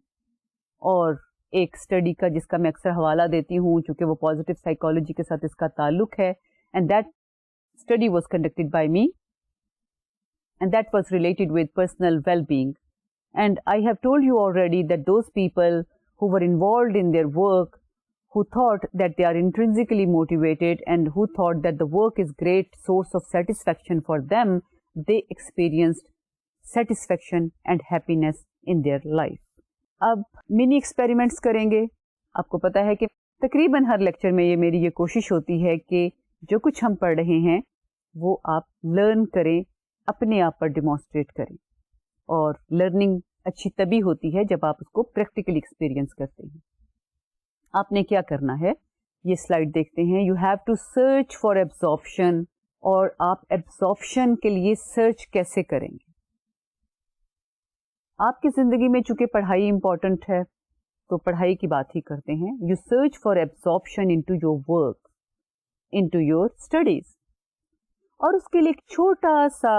اور ایک study کا جس کا میں اکثر حوالہ دیتی ہوں چونکہ وہ پازیٹیو سائیکالوجی کے ساتھ اس کا تعلق ہے, and that study was conducted by me and that was related with personal well-being. And I have told you already that those people who were involved in their work, who thought that they are intrinsically motivated and who thought that the work is great source of satisfaction for them, they experienced satisfaction and happiness in their life. اب mini experiments کریں گے. آپ کو پتا ہے کہ تقریباً ہر lecture میں یہ میری یہ کوشش ہوتی ہے کہ جو کچھ ہم پڑھ رہے ہیں وہ آپ لرن کریں, اپنے آپ پر ڈیمانسٹریٹ کریں. اور لرننگ اچھی تبھی ہوتی ہے جب آپ اس کو پریکٹیکلی ایکسپیرئنس کرتے ہیں. آپ نے کیا کرنا ہے, یہ سلائڈ دیکھتے ہیں. You have to search for absorption. اور آپ ایبزارپشن کے لیے سرچ کیسے کریں گے؟ آپ کی زندگی میں چونکہ پڑھائی امپورٹنٹ ہے تو پڑھائی کی بات ہی کرتے ہیں. You search for absorption into your work, into your studies. اور اس کے لیے ایک چھوٹا سا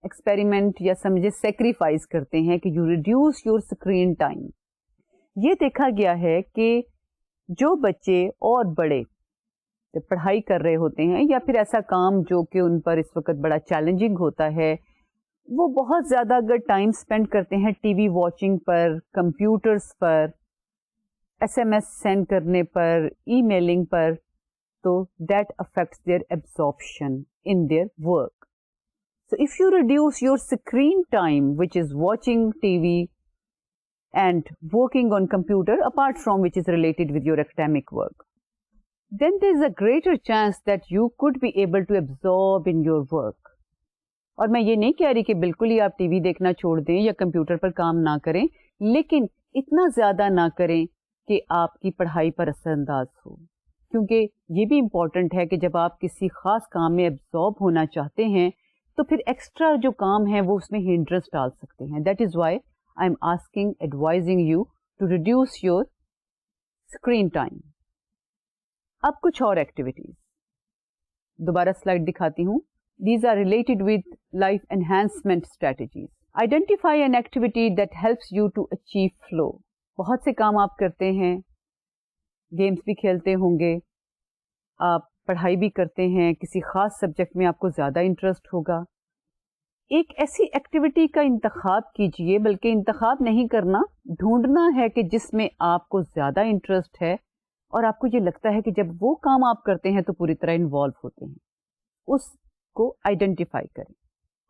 ایکسپیریمنٹ یا سمجھے سیکریفائز کرتے ہیں کہ you reduce your screen time. یہ دیکھا گیا ہے کہ جو بچے اور بڑے جب پڑھائی کر رہے ہوتے ہیں یا پھر ایسا کام جو کہ ان پر اس وقت بڑا چیلنجنگ ہوتا ہے, وہ بہت زیادہ اگر ٹائم اسپینڈ کرتے ہیں ٹی وی واچنگ پر, کمپیوٹرز پر, ایس ایم ایس سینڈ کرنے پر, ای میلنگ پر, تو that affects their absorption in their work. So if you reduce your screen time which is watching T V and working on computer apart from which is related with your academic work, then there is a greater chance that you could be able to absorb in your work. اور میں یہ نہیں کہہ رہی کہ بالکل ہی آپ T V دیکھنا چھوڑ دیں یا کمپیوٹر پر کام نہ کریں, لیکن اتنا زیادہ نہ کریں کہ آپ کی پڑھائی پر اثر انداز ہو. کیونکہ یہ بھی امپورٹنٹ ہے کہ جب آپ کسی خاص کام میں ایبزارب ہونا چاہتے ہیں تو پھر ایکسٹرا جو کام ہے وہ اس میں ہنڈرنس ڈال سکتے ہیں. That is why I am asking, advising you to reduce your screen time. اب کچھ اور ایکٹیویٹیز دوبارہ سلائڈ دکھاتی ہوں. These are related with life enhancement strategies. Identify an activity that helps you to achieve flow. بہت سے کام آپ کرتے ہیں, گیمز بھی کھیلتے ہوں گے, آپ پڑھائی بھی کرتے ہیں, کسی خاص سبجیکٹ میں آپ کو زیادہ انٹرسٹ ہوگا. ایک ایسی ایکٹیویٹی کا انتخاب کیجئے, بلکہ انتخاب نہیں کرنا, ڈھونڈنا ہے کہ جس میں آپ کو زیادہ انٹرسٹ ہے اور آپ کو یہ لگتا ہے کہ جب وہ کام آپ کرتے ہیں تو پوری طرح انوالو ہوتے ہیں. اس کو آئیڈینٹیفائی کریں.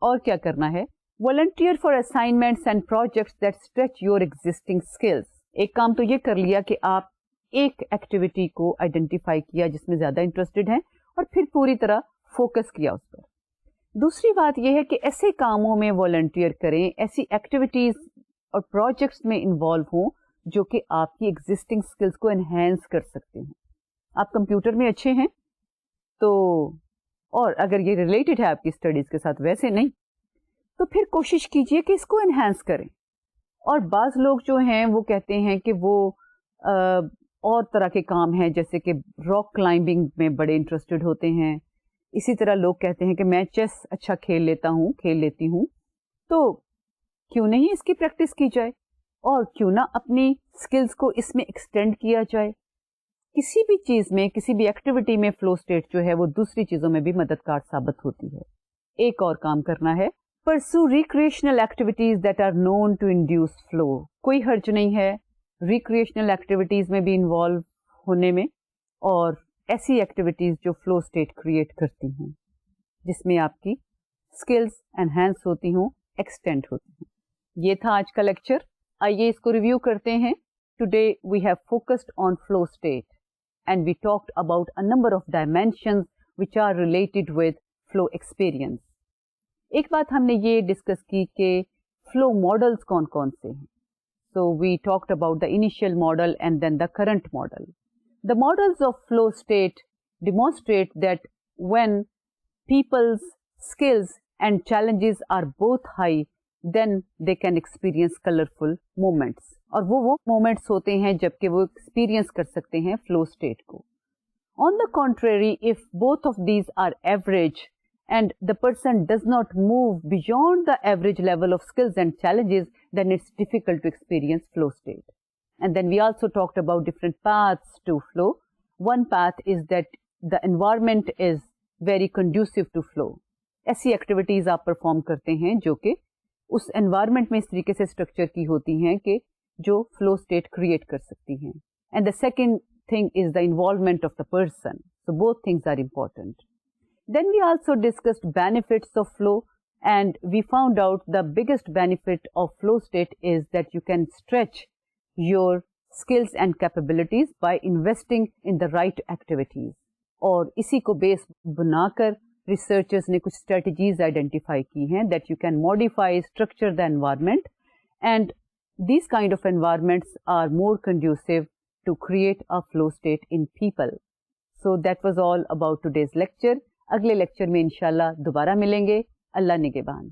اور کیا کرنا ہے, volunteer for assignments and projects that stretch your existing skills. ایک کام تو یہ کر لیا کہ آپ ایک ایکٹیویٹی کو آئیڈینٹیفائی کیا جس میں زیادہ انٹرسٹڈ ہیں اور پھر پوری طرح فوکس کیا اس پر. دوسری بات یہ ہے کہ ایسے کاموں میں والنٹیئر کریں, ایسی ایکٹیویٹیز اور پروجیکٹس میں انوالو ہوں جو کہ آپ کی ایگزسٹنگ اسکلس کو انہینس کر سکتے ہیں. آپ کمپیوٹر میں اچھے ہیں تو، اور اگر یہ ریلیٹڈ ہے آپ کی اسٹڈیز کے ساتھ، ویسے نہیں، تو پھر کوشش کیجئے کہ اس کو انہینس کریں. اور بعض لوگ جو ہیں وہ کہتے ہیں کہ وہ اور طرح کے کام ہیں، جیسے کہ راک کلائمبنگ میں بڑے انٹرسٹڈ ہوتے ہیں. اسی طرح لوگ کہتے ہیں کہ میں چیس اچھا کھیل لیتی ہوں. تو کیوں نہیں اس کی پریکٹس کی جائے، اور کیوں نہ اپنی سکلز کو اس میں ایکسٹینڈ کیا جائے. کسی بھی چیز میں، کسی بھی ایکٹیویٹی میں فلو اسٹیٹ جو ہے وہ دوسری چیزوں میں بھی مددگار ثابت ہوتی ہے. ایک اور کام کرنا ہے، pursue recreational activities that are known to induce flow. کوئی حرج نہیں ہے ریکریشنل ایکٹیویٹیز میں بھی انوالو ہونے میں، اور ایسی ایکٹیویٹیز جو فلو اسٹیٹ کریٹ کرتی ہیں، جس میں آپ کی اسکلز انہینس ہوتی ہوں، ایکسٹینڈ ہوتی ہیں. یہ تھا آج کا لیکچر. آئیے اس کو ریویو کرتے ہیں. Today we have focused on flow state and we talked about a number of dimensions which are related with flow experience. ایک بات ہم نے یہ ڈسکس کی کہ فلو ماڈلز کون کون سے ہیں. So we talked about the initial model and then the current model. The models of flow state demonstrate that when people's skills and challenges are both high, then they can experience colorful moments. اور وہ moments ہوتے ہیں جبکہ وہ experience کر سکتے ہیں flow state کو. On the contrary, if both of these are average and the person does not move beyond the average level of skills and challenges, then it's difficult to experience flow state. And then we also talked about different paths to flow. One path is that the environment is very conducive to flow. ایسی activities آپ perform کرتے ہیں جو کہ اس environment میں اس طریقے سے structure کی ہوتی ہیں کہ جو فلو اسٹیٹ کریٹ کر سکتی ہیں. And the second thing is the involvement of the person. So both things are important. Then we also discussed benefits of flow, and we found out the biggest benefit of flow state is that you can stretch your skills and capabilities by investing in the right activities. اور اسی کو بیس بنا کر researchers نے کچھ strategies identify کی ہیں that you can modify, structure the environment, and these kind of environments are more conducive to create a flow state in people. So that was all about today's lecture. اگلے lecture میں انشاءاللہ دوبارہ ملیں گے. اللہ نگہبان.